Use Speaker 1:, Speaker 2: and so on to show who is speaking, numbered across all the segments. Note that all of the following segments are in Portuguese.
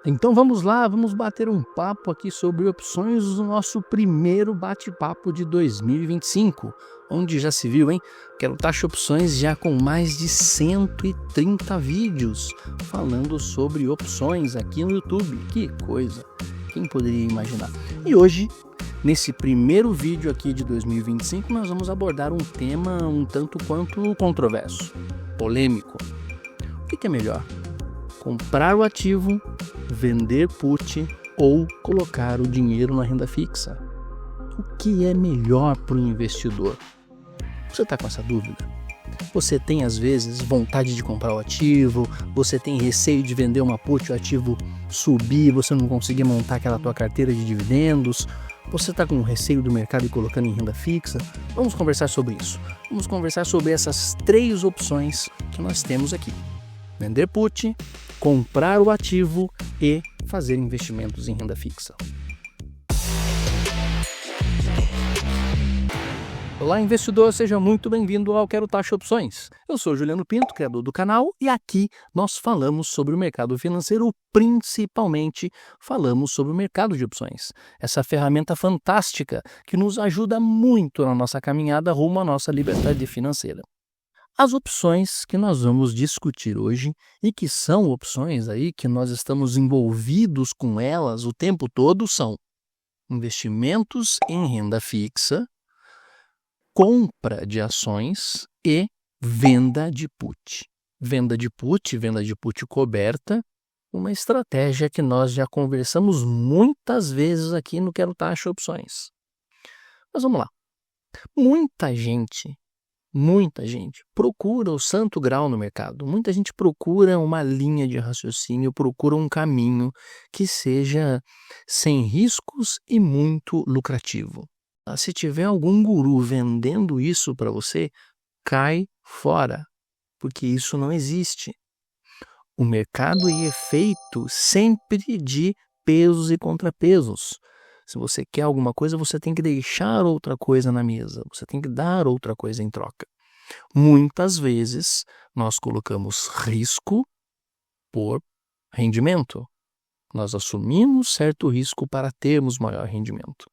Speaker 1: Então vamos lá, vamos bater um papo aqui sobre opções do nosso primeiro bate-papo de 2025, onde já se viu, hein? Quero taxa opções já com mais de 130 vídeos falando sobre opções aqui no YouTube. Que coisa! Quem poderia imaginar? E hoje, nesse primeiro vídeo aqui de 2025, nós vamos abordar um tema um tanto quanto controverso, polêmico. O que é melhor? Comprar o ativo, vender put ou colocar o dinheiro na renda fixa? O que é melhor para o investidor? Você está com essa dúvida? Você tem às vezes vontade de comprar o ativo, você tem receio de vender uma put e o ativo subir, você não conseguir montar aquela tua carteira de dividendos, você está com receio do mercado e colocando em renda fixa? Vamos conversar sobre isso. Vamos conversar sobre essas 3 opções que nós temos aqui. Vender put, comprar o ativo e fazer investimentos em renda fixa. Olá, investidor, seja muito bem-vindo ao Quero Taxa Opções. Eu sou Juliano Pinto, criador do canal, e aqui nós falamos sobre o mercado financeiro, principalmente falamos sobre o mercado de opções. Essa ferramenta fantástica que nos ajuda muito na nossa caminhada rumo à nossa liberdade financeira. As opções que nós vamos discutir hoje e que são opções aí que nós estamos envolvidos com elas o tempo todo são investimentos em renda fixa, compra de ações e venda de put. Venda de put coberta, uma estratégia que nós já conversamos muitas vezes aqui no Quero Taxa Opções. Mas vamos lá. Muita gente procura o santo grau no mercado. Muita gente procura uma linha de raciocínio, procura um caminho que seja sem riscos e muito lucrativo. Se tiver algum guru vendendo isso para você, cai fora, porque isso não existe. O mercado é feito sempre de pesos e contrapesos. Se você quer alguma coisa, você tem que deixar outra coisa na mesa, você tem que dar outra coisa em troca. Muitas vezes, nós colocamos risco por rendimento. Nós assumimos certo risco para termos maior rendimento.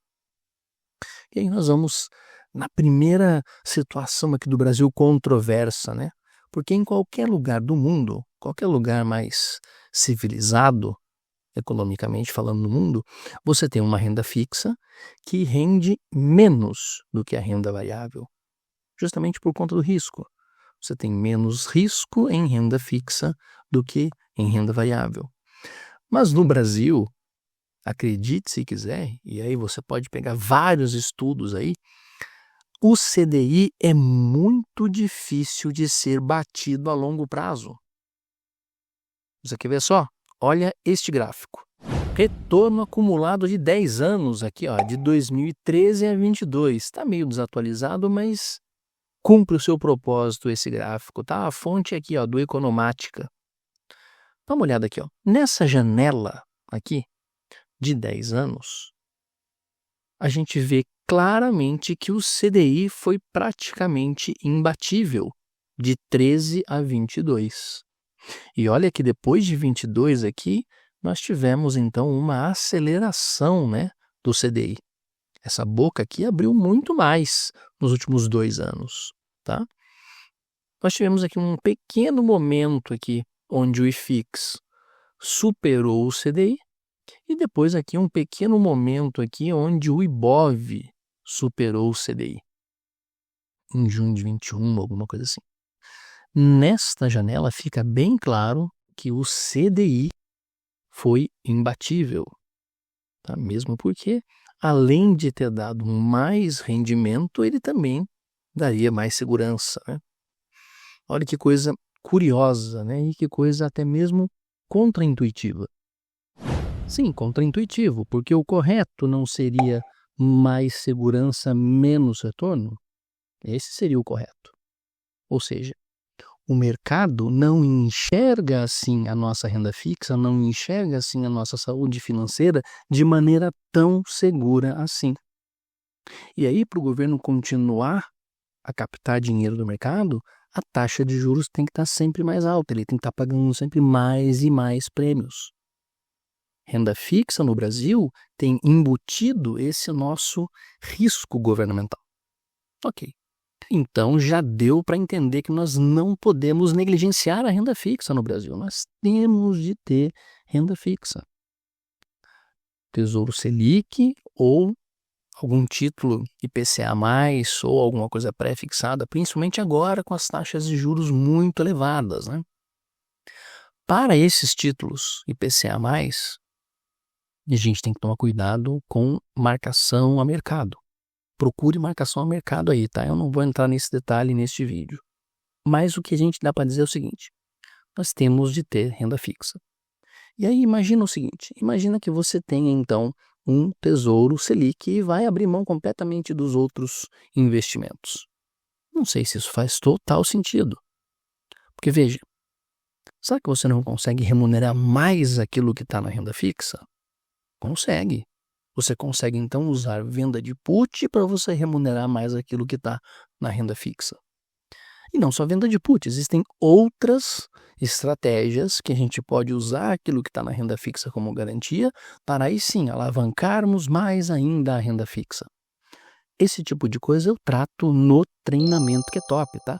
Speaker 1: E aí nós vamos na primeira situação aqui do Brasil controversa, né? Porque em qualquer lugar do mundo, qualquer lugar mais civilizado, economicamente falando no mundo, você tem uma renda fixa que rende menos do que a renda variável, justamente por conta do risco. Você tem menos risco em renda fixa do que em renda variável. Mas no Brasil, acredite se quiser, e aí você pode pegar vários estudos aí, o CDI é muito difícil de ser batido a longo prazo. Você quer ver só? Olha este gráfico. Retorno acumulado de 10 anos aqui, ó, de 2013 a 22. Está meio desatualizado, mas cumpre o seu propósito esse gráfico, tá? A fonte aqui, ó, do Economática. Dá uma olhada aqui, ó. Nessa janela aqui de 10 anos, a gente vê claramente que o CDI foi praticamente imbatível de 13 a 22. E olha que depois de 22 aqui, nós tivemos então uma aceleração, né, do CDI. Essa boca aqui abriu muito mais nos últimos 2 anos, tá? Nós tivemos aqui um pequeno momento aqui onde o IFIX superou o CDI e depois aqui um pequeno momento aqui onde o IBOV superou o CDI. Em junho de 21, alguma coisa assim. Nesta janela fica bem claro que o CDI foi imbatível, tá? Mesmo porque, além de ter dado mais rendimento, ele também daria mais segurança, né? Olha que coisa curiosa, né? E que coisa até mesmo contraintuitiva. Sim, contraintuitivo, porque o correto não seria mais segurança, menos retorno? Esse seria o correto. Ou seja, o mercado não enxerga assim a nossa renda fixa, não enxerga assim a nossa saúde financeira de maneira tão segura assim. E aí, para o governo continuar a captar dinheiro do mercado, a taxa de juros tem que estar sempre mais alta, ele tem que estar pagando sempre mais e mais prêmios. Renda fixa no Brasil tem embutido esse nosso risco governamental. Ok. Então já deu para entender que nós não podemos negligenciar a renda fixa no Brasil. Nós temos de ter renda fixa. Tesouro Selic ou algum título IPCA+, ou alguma coisa pré-fixada, principalmente agora com as taxas de juros muito elevadas, né? Para esses títulos IPCA+, a gente tem que tomar cuidado com marcação a mercado. Procure marcação a mercado aí, tá? Eu não vou entrar nesse detalhe neste vídeo. Mas o que a gente dá para dizer é o seguinte: nós temos de ter renda fixa. E aí imagina o seguinte, imagina que você tenha então um Tesouro Selic e vai abrir mão completamente dos outros investimentos. Não sei se isso faz total sentido. Porque veja, será que você não consegue remunerar mais aquilo que está na renda fixa? Consegue. Você consegue então usar venda de put para você remunerar mais aquilo que está na renda fixa. E não só venda de put, existem outras estratégias que a gente pode usar aquilo que está na renda fixa como garantia para aí sim alavancarmos mais ainda a renda fixa. Esse tipo de coisa eu trato no treinamento que é top, tá?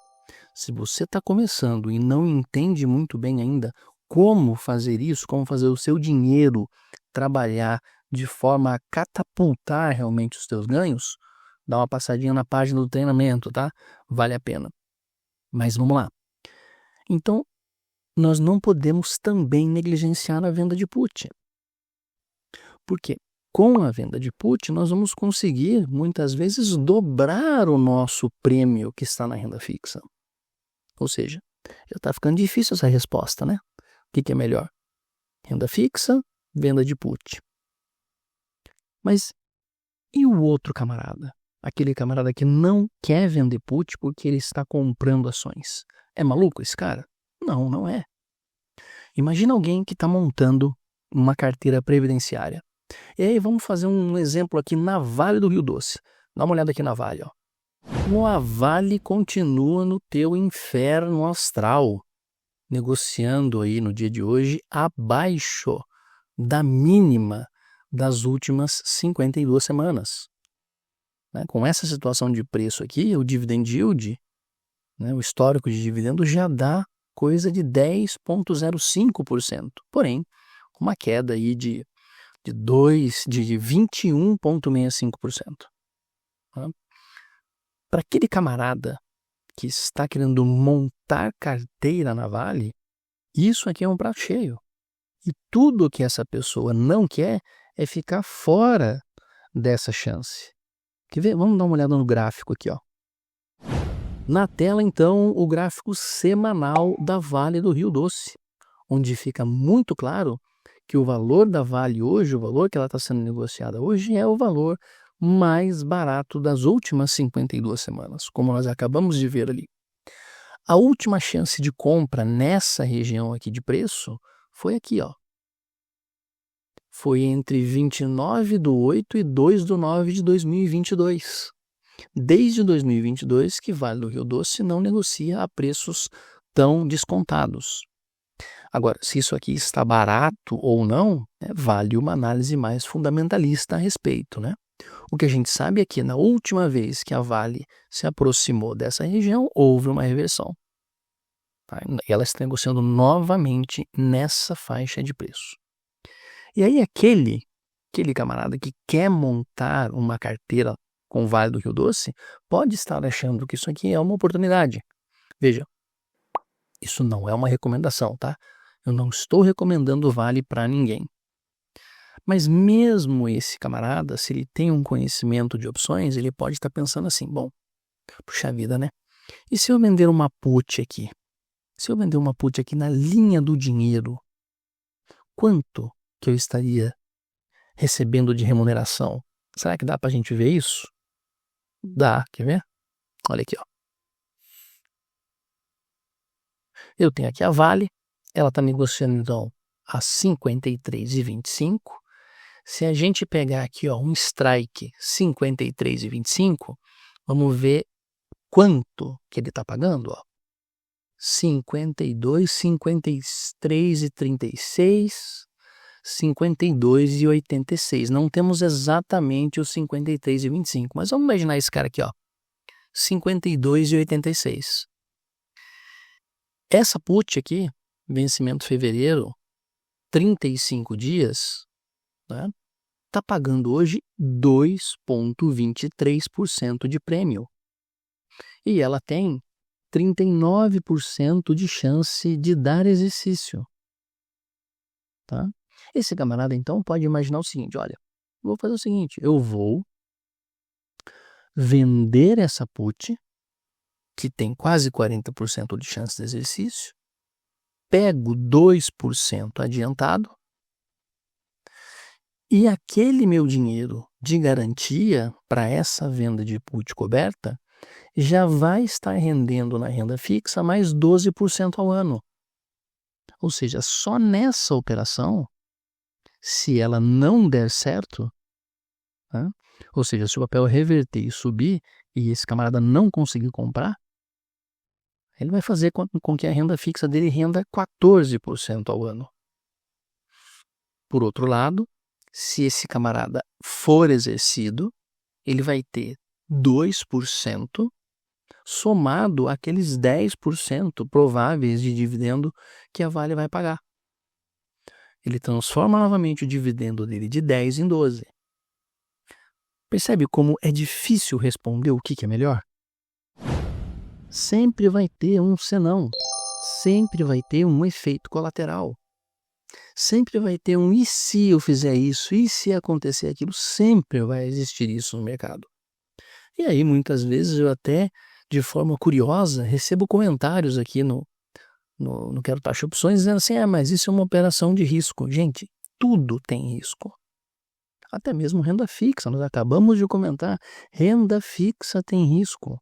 Speaker 1: Se você está começando e não entende muito bem ainda como fazer isso, como fazer o seu dinheiro trabalhar de forma a catapultar realmente os teus ganhos, dá uma passadinha na página do treinamento, tá? Vale a pena. Mas vamos lá. Então, nós não podemos também negligenciar a venda de put. Porque com a venda de put, nós vamos conseguir, muitas vezes, dobrar o nosso prêmio que está na renda fixa. Ou seja, já está ficando difícil essa resposta, né? O que é melhor? Renda fixa, venda de put. Mas e o outro camarada? Aquele camarada que não quer vender put porque ele está comprando ações. É maluco esse cara? Não, não é. Imagina alguém que está montando uma carteira previdenciária. E aí vamos fazer um exemplo aqui na Vale do Rio Doce. Dá uma olhada aqui na Vale, ó. A Vale continua no teu inferno astral, negociando aí no dia de hoje abaixo da mínima das últimas 52 semanas. Né? Com essa situação de preço aqui, o dividend yield, né, o histórico de dividendo já dá coisa de 10,05%. Porém, uma queda aí de 21,65%. Tá? Para aquele camarada que está querendo montar carteira na Vale, isso aqui é um prato cheio. E tudo que essa pessoa não quer é ficar fora dessa chance. Quer ver? Vamos dar uma olhada no gráfico aqui, ó. Na tela, então, o gráfico semanal da Vale do Rio Doce, onde fica muito claro que o valor da Vale hoje, o valor que ela está sendo negociada hoje, é o valor mais barato das últimas 52 semanas, como nós acabamos de ver ali. A última chance de compra nessa região aqui de preço foi aqui, ó. Foi entre 29/8 e 2/9 de 2022. Desde 2022 que Vale do Rio Doce não negocia a preços tão descontados. Agora, se isso aqui está barato ou não, vale uma análise mais fundamentalista a respeito, né? O que a gente sabe é que na última vez que a Vale se aproximou dessa região, houve uma reversão. Tá? E ela está negociando novamente nessa faixa de preço. E aí aquele camarada que quer montar uma carteira com o Vale do Rio Doce pode estar achando que isso aqui é uma oportunidade. Veja, isso não é uma recomendação, tá? Eu não estou recomendando o Vale para ninguém. Mas mesmo esse camarada, se ele tem um conhecimento de opções, ele pode estar pensando assim, bom, puxa vida, né? E se eu vender uma put aqui? Se eu vender uma put aqui na linha do dinheiro, quanto que eu estaria recebendo de remuneração? Será que dá para a gente ver isso? Dá, quer ver? Olha aqui, ó. Eu tenho aqui a Vale, ela está negociando então a 53,25. Se a gente pegar aqui, ó, um strike 53,25, vamos ver quanto que ele está pagando, ó. 52, 53,36, 52,86. Não temos exatamente os 53,25, mas vamos imaginar esse cara aqui, ó, 52,86. Essa put aqui, vencimento fevereiro, 35 dias, né, tá pagando hoje 2,23% de prêmio. E ela tem 39% de chance de dar exercício. Tá? Esse camarada, então, pode imaginar o seguinte, olha, vou fazer o seguinte, eu vou vender essa put, que tem quase 40% de chance de exercício, pego 2% adiantado, e aquele meu dinheiro de garantia para essa venda de put coberta já vai estar rendendo na renda fixa mais 12% ao ano. Ou seja, só nessa operação, se ela não der certo, né? Ou seja, se o papel reverter e subir e esse camarada não conseguir comprar, ele vai fazer com que a renda fixa dele renda 14% ao ano. Por outro lado, se esse camarada for exercido, ele vai ter 2% somado àqueles 10% prováveis de dividendo que a Vale vai pagar. Ele transforma novamente o dividendo dele de 10 em 12. Percebe como é difícil responder o que é melhor? Sempre vai ter um senão. Sempre vai ter um efeito colateral. Sempre vai ter um e se eu fizer isso, e se acontecer aquilo, sempre vai existir isso no mercado. E aí, muitas vezes, eu até, de forma curiosa, recebo comentários aqui no Quero Taxa Opções, dizendo assim, mas isso é uma operação de risco. Gente, tudo tem risco. Até mesmo renda fixa, nós acabamos de comentar, renda fixa tem risco.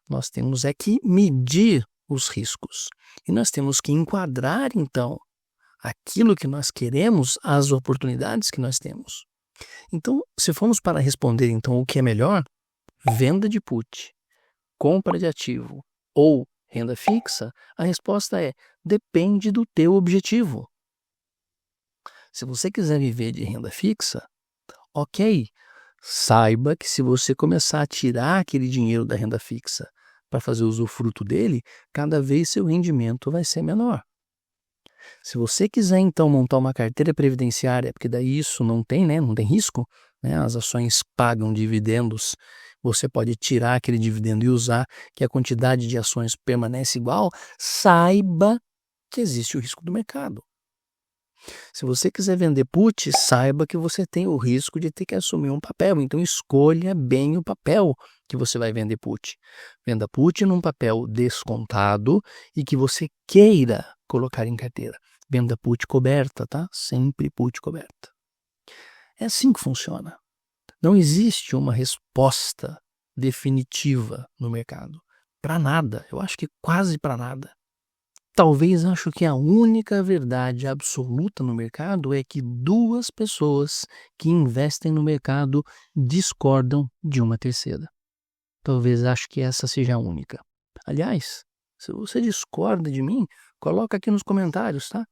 Speaker 1: Nós temos que medir os riscos. E nós temos que enquadrar, então, aquilo que nós queremos às oportunidades que nós temos. Então, se formos para responder, então, o que é melhor, venda de put, compra de ativo ou renda fixa, a resposta é, depende do teu objetivo. Se você quiser viver de renda fixa, ok, saiba que se você começar a tirar aquele dinheiro da renda fixa para fazer usufruto dele, cada vez seu rendimento vai ser menor. Se você quiser, então, montar uma carteira previdenciária, porque daí isso não tem, né, não tem risco, né, as ações pagam dividendos, você pode tirar aquele dividendo e usar, que a quantidade de ações permanece igual, saiba que existe o risco do mercado. Se você quiser vender put, saiba que você tem o risco de ter que assumir um papel, então escolha bem o papel que você vai vender put. Venda put num papel descontado e que você queira colocar em carteira. Venda put coberta, tá? Sempre put coberta. É assim que funciona. Não existe uma resposta definitiva no mercado. Para nada. Eu acho que quase para nada. Talvez acho que a única verdade absoluta no mercado é que duas pessoas que investem no mercado discordam de uma terceira. Talvez acho que essa seja a única. Aliás, se você discorda de mim, coloca aqui nos comentários, tá?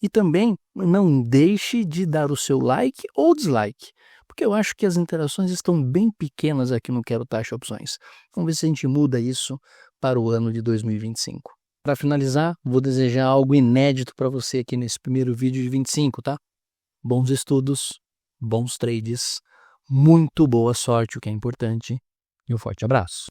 Speaker 1: E também não deixe de dar o seu like ou dislike, porque eu acho que as interações estão bem pequenas aqui no Quero Taxa Opções. Vamos ver se a gente muda isso para o ano de 2025. Para finalizar, vou desejar algo inédito para você aqui nesse primeiro vídeo de 25, tá? Bons estudos, bons trades, muito boa sorte, o que é importante, e um forte abraço.